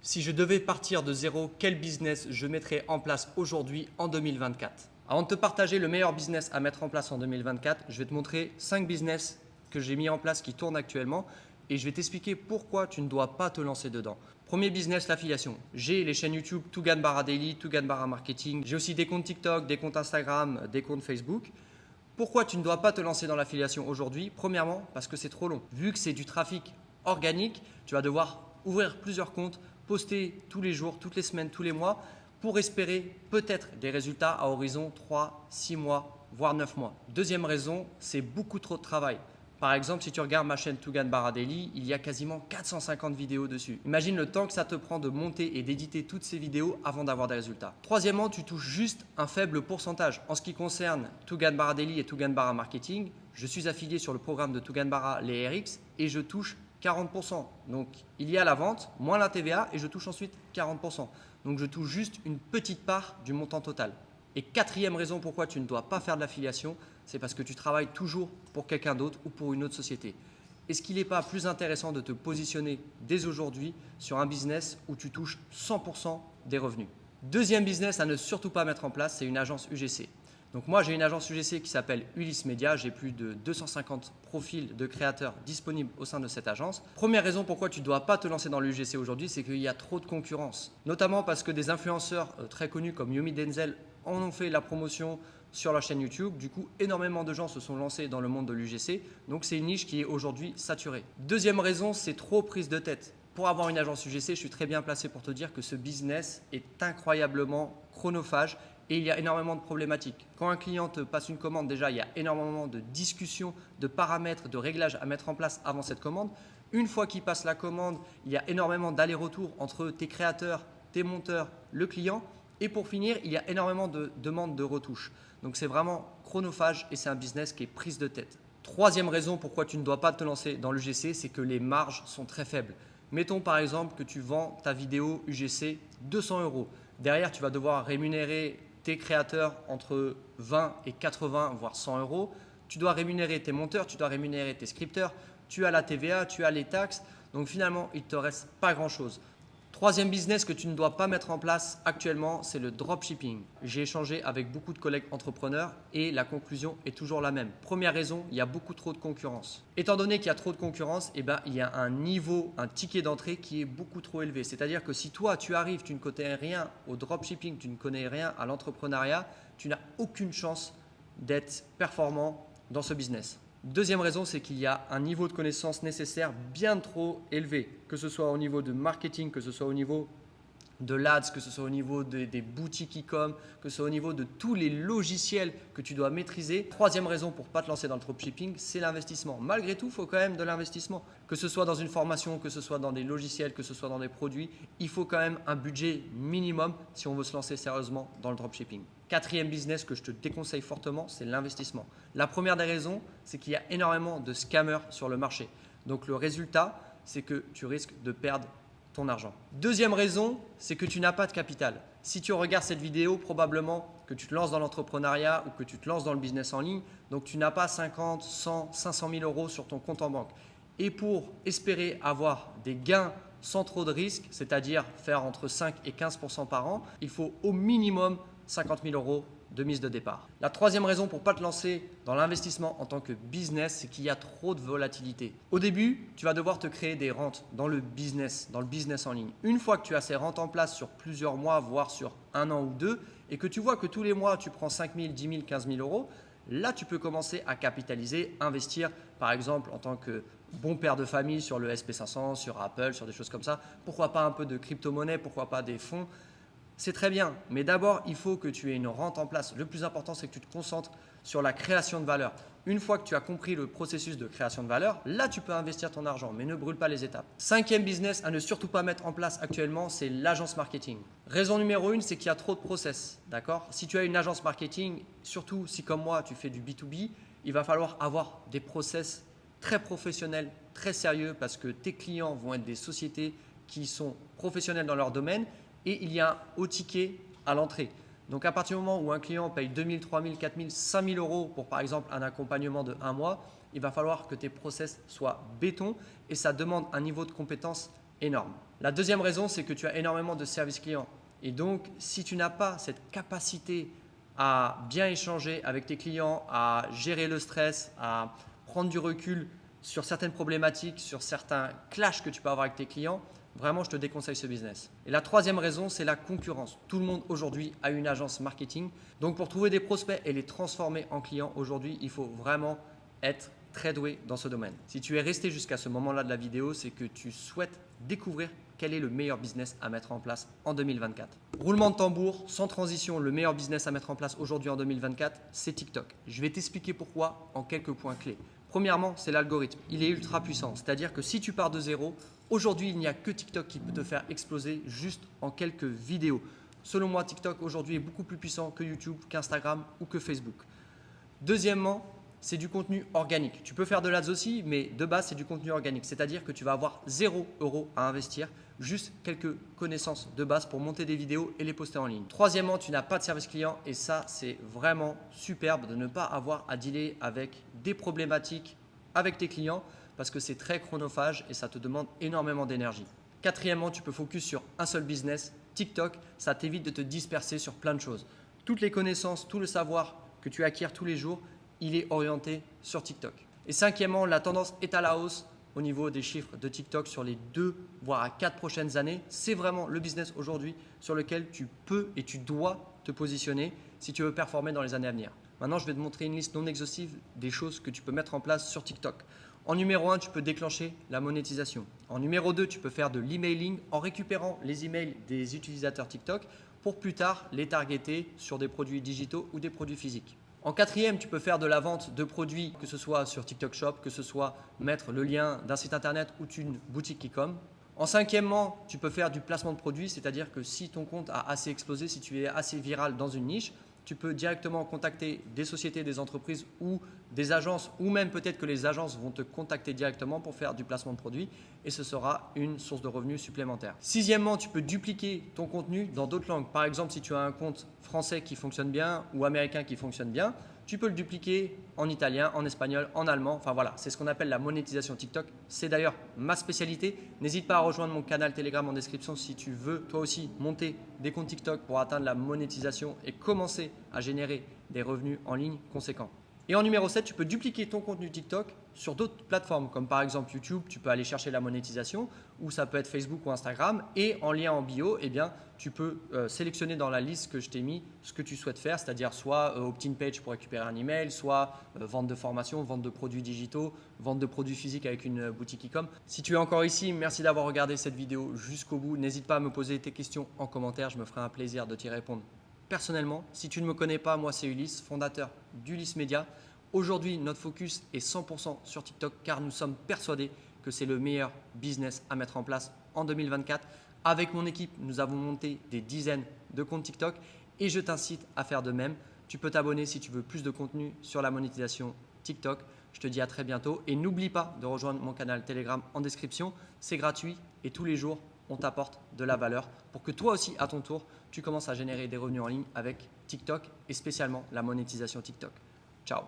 Si je devais partir de zéro, quel business je mettrais en place aujourd'hui en 2024? Avant de te partager le meilleur business à mettre en place en 2024, je vais te montrer 5 business que j'ai mis en place qui tournent actuellement et je vais t'expliquer pourquoi tu ne dois pas te lancer dedans. Premier business, l'affiliation. J'ai les chaînes YouTube Tougan Barra Daily, Tougan Barra Marketing. J'ai aussi des comptes TikTok, des comptes Instagram, des comptes Facebook. Pourquoi tu ne dois pas te lancer dans l'affiliation aujourd'hui? Premièrement, parce que c'est trop long. Vu que c'est du trafic organique, tu vas devoir ouvrir plusieurs comptes, poster tous les jours, toutes les semaines, tous les mois pour espérer peut-être des résultats à horizon 3, 6 mois, voire 9 mois. Deuxième raison, c'est beaucoup trop de travail. Par exemple, si tu regardes ma chaîne Tougan Barra Daily, il y a quasiment 450 vidéos dessus. Imagine le temps que ça te prend de monter et d'éditer toutes ces vidéos avant d'avoir des résultats. Troisièmement, tu touches juste un faible pourcentage. En ce qui concerne Tougan Barra Daily et Tougan Barra Marketing, je suis affilié sur le programme de Tougan Barra, les RX, et je touche 40%. Donc, il y a la vente, moins la TVA, et je touche ensuite 40%. Donc, je touche juste une petite part du montant total. Et quatrième raison pourquoi tu ne dois pas faire de l'affiliation, c'est parce que tu travailles toujours pour quelqu'un d'autre ou pour une autre société. Est-ce qu'il n'est pas plus intéressant de te positionner dès aujourd'hui sur un business où tu touches 100% des revenus? Deuxième business à ne surtout pas mettre en place, c'est une agence UGC. Donc moi, j'ai une agence UGC qui s'appelle Ulysse Media. J'ai plus de 250 profils de créateurs disponibles au sein de cette agence. Première raison pourquoi tu ne dois pas te lancer dans l'UGC aujourd'hui, c'est qu'il y a trop de concurrence. Notamment parce que des influenceurs très connus comme Yomi Denzel en ont fait la promotion sur leur chaîne YouTube. Du coup, énormément de gens se sont lancés dans le monde de l'UGC. Donc c'est une niche qui est aujourd'hui saturée. Deuxième raison, c'est trop prise de tête. Pour avoir une agence UGC, je suis très bien placé pour te dire que ce business est incroyablement chronophage. Et il y a énormément de problématiques. Quand un client te passe une commande, déjà, il y a énormément de discussions, de paramètres, de réglages à mettre en place avant cette commande. Une fois qu'il passe la commande, il y a énormément d'allers-retours entre tes créateurs, tes monteurs, le client. Et pour finir, il y a énormément de demandes de retouches. Donc c'est vraiment chronophage et c'est un business qui est prise de tête. Troisième raison pourquoi tu ne dois pas te lancer dans l'UGC, c'est que les marges sont très faibles. Mettons par exemple que tu vends ta vidéo UGC 200 €. Derrière, tu vas devoir rémunérer tes créateurs entre 20 et 80, voire 100 €. Tu dois rémunérer tes monteurs, tu dois rémunérer tes scripteurs, tu as la TVA, tu as les taxes. Donc finalement, il ne te reste pas grand-chose. Troisième business que tu ne dois pas mettre en place actuellement, c'est le dropshipping. J'ai échangé avec beaucoup de collègues entrepreneurs et la conclusion est toujours la même. Première raison, il y a beaucoup trop de concurrence. Étant donné qu'il y a trop de concurrence, il y a un niveau, un ticket d'entrée qui est beaucoup trop élevé. C'est-à-dire que si toi, tu arrives, tu ne connais rien au dropshipping, tu ne connais rien à l'entrepreneuriat, tu n'as aucune chance d'être performant dans ce business. Deuxième raison, c'est qu'il y a un niveau de connaissance nécessaire bien trop élevé, que ce soit au niveau de marketing, que ce soit au niveau de l'ADS, que ce soit au niveau des boutiques e-com, que ce soit au niveau de tous les logiciels que tu dois maîtriser. Troisième raison pour ne pas te lancer dans le dropshipping, c'est l'investissement. Malgré tout, il faut quand même de l'investissement. Que ce soit dans une formation, que ce soit dans des logiciels, que ce soit dans des produits, il faut quand même un budget minimum si on veut se lancer sérieusement dans le dropshipping. Quatrième business que je te déconseille fortement, c'est l'investissement. La première des raisons, c'est qu'il y a énormément de scammers sur le marché. Donc le résultat, c'est que tu risques de perdre ton argent. Deuxième raison, c'est que tu n'as pas de capital. Si tu regardes cette vidéo, probablement que tu te lances dans l'entrepreneuriat ou que tu te lances dans le business en ligne, donc tu n'as pas 50, 100, 500 000 € sur ton compte en banque. Et pour espérer avoir des gains sans trop de risques, c'est-à-dire faire entre 5 et 15% par an, il faut au minimum 50 000 € de mise de départ. La troisième raison pour ne pas te lancer dans l'investissement en tant que business, c'est qu'il y a trop de volatilité. Au début, tu vas devoir te créer des rentes dans le business en ligne. Une fois que tu as ces rentes en place sur plusieurs mois, voire sur un an ou deux, et que tu vois que tous les mois, tu prends 5 000, 10 000, 15 000 €, là, tu peux commencer à capitaliser, investir, par exemple, en tant que bon père de famille sur le SP500, sur Apple, sur des choses comme ça. Pourquoi pas un peu de crypto-monnaie, pourquoi pas des fonds? C'est très bien, mais d'abord, il faut que tu aies une rente en place. Le plus important, c'est que tu te concentres sur la création de valeur. Une fois que tu as compris le processus de création de valeur, là, tu peux investir ton argent, mais ne brûle pas les étapes. Cinquième business à ne surtout pas mettre en place actuellement, c'est l'agence marketing. Raison numéro 1, c'est qu'il y a trop de process. D'accord? Si tu as une agence marketing, surtout si comme moi, tu fais du B2B, il va falloir avoir des process très professionnels, très sérieux, parce que tes clients vont être des sociétés qui sont professionnelles dans leur domaine. Et il y a un haut ticket à l'entrée. Donc à partir du moment où un client paye 2 000, 3 000, 4 000, 5 000 € pour par exemple un accompagnement de 1 mois, il va falloir que tes process soient béton et ça demande un niveau de compétence énorme. La deuxième raison, c'est que tu as énormément de services clients. Et donc, si tu n'as pas cette capacité à bien échanger avec tes clients, à gérer le stress, à prendre du recul sur certaines problématiques, sur certains clashs que tu peux avoir avec tes clients, vraiment, je te déconseille ce business. Et la troisième raison, c'est la concurrence. Tout le monde aujourd'hui a une agence marketing. Donc, pour trouver des prospects et les transformer en clients, aujourd'hui, il faut vraiment être très doué dans ce domaine. Si tu es resté jusqu'à ce moment-là de la vidéo, c'est que tu souhaites découvrir quel est le meilleur business à mettre en place en 2024. Roulement de tambour, sans transition, le meilleur business à mettre en place aujourd'hui en 2024, c'est TikTok. Je vais t'expliquer pourquoi en quelques points clés. Premièrement, c'est l'algorithme. Il est ultra puissant. C'est-à-dire que si tu pars de zéro, aujourd'hui, il n'y a que TikTok qui peut te faire exploser juste en quelques vidéos. Selon moi, TikTok aujourd'hui est beaucoup plus puissant que YouTube, qu'Instagram ou que Facebook. Deuxièmement, c'est du contenu organique. Tu peux faire de l'ADS aussi, mais de base, c'est du contenu organique. C'est-à-dire que tu vas avoir 0 € à investir, juste quelques connaissances de base pour monter des vidéos et les poster en ligne. Troisièmement, tu n'as pas de service client et ça, c'est vraiment superbe de ne pas avoir à dealer avec des problématiques avec tes clients parce que c'est très chronophage et ça te demande énormément d'énergie. Quatrièmement, tu peux focus sur un seul business. TikTok, ça t'évite de te disperser sur plein de choses. Toutes les connaissances, tout le savoir que tu acquiers tous les jours, il est orienté sur TikTok. Et cinquièmement, la tendance est à la hausse au niveau des chiffres de TikTok sur les 2 voire à 4 prochaines années. C'est vraiment le business aujourd'hui sur lequel tu peux et tu dois te positionner si tu veux performer dans les années à venir. Maintenant, je vais te montrer une liste non exhaustive des choses que tu peux mettre en place sur TikTok. En numéro 1, tu peux déclencher la monétisation. En numéro 2, tu peux faire de l'emailing en récupérant les emails des utilisateurs TikTok pour plus tard les targeter sur des produits digitaux ou des produits physiques. En quatrième, tu peux faire de la vente de produits, que ce soit sur TikTok Shop, que ce soit mettre le lien d'un site internet ou d'une boutique e-com. En cinquièmement, tu peux faire du placement de produits, c'est-à-dire que si ton compte a assez explosé, si tu es assez viral dans une niche, tu peux directement contacter des sociétés, des entreprises ou des agences, ou même peut-être que les agences vont te contacter directement pour faire du placement de produits et ce sera une source de revenus supplémentaire. Sixièmement, tu peux dupliquer ton contenu dans d'autres langues. Par exemple, si tu as un compte français qui fonctionne bien ou américain qui fonctionne bien, tu peux le dupliquer en italien, en espagnol, en allemand. Enfin voilà, c'est ce qu'on appelle la monétisation TikTok. C'est d'ailleurs ma spécialité. N'hésite pas à rejoindre mon canal Telegram en description si tu veux toi aussi monter des comptes TikTok pour atteindre la monétisation et commencer à générer des revenus en ligne conséquents. Et en numéro 7, tu peux dupliquer ton contenu TikTok sur d'autres plateformes comme par exemple YouTube, tu peux aller chercher la monétisation ou ça peut être Facebook ou Instagram et en lien en bio, eh bien, tu peux sélectionner dans la liste que je t'ai mis ce que tu souhaites faire, c'est-à-dire soit opt-in page pour récupérer un email, soit vente de formation, vente de produits digitaux, vente de produits physiques avec une boutique e-com. Si tu es encore ici, merci d'avoir regardé cette vidéo jusqu'au bout. N'hésite pas à me poser tes questions en commentaire, je me ferai un plaisir de t'y répondre. Personnellement, si tu ne me connais pas, moi c'est Ulysse, fondateur d'Ulysse Media. Aujourd'hui, notre focus est 100% sur TikTok car nous sommes persuadés que c'est le meilleur business à mettre en place en 2024. Avec mon équipe, nous avons monté des dizaines de comptes TikTok et je t'incite à faire de même. Tu peux t'abonner si tu veux plus de contenu sur la monétisation TikTok. Je te dis à très bientôt et n'oublie pas de rejoindre mon canal Telegram en description. C'est gratuit et tous les jours, on t'apporte de la valeur pour que toi aussi, à ton tour, tu commences à générer des revenus en ligne avec TikTok et spécialement la monétisation TikTok. Ciao.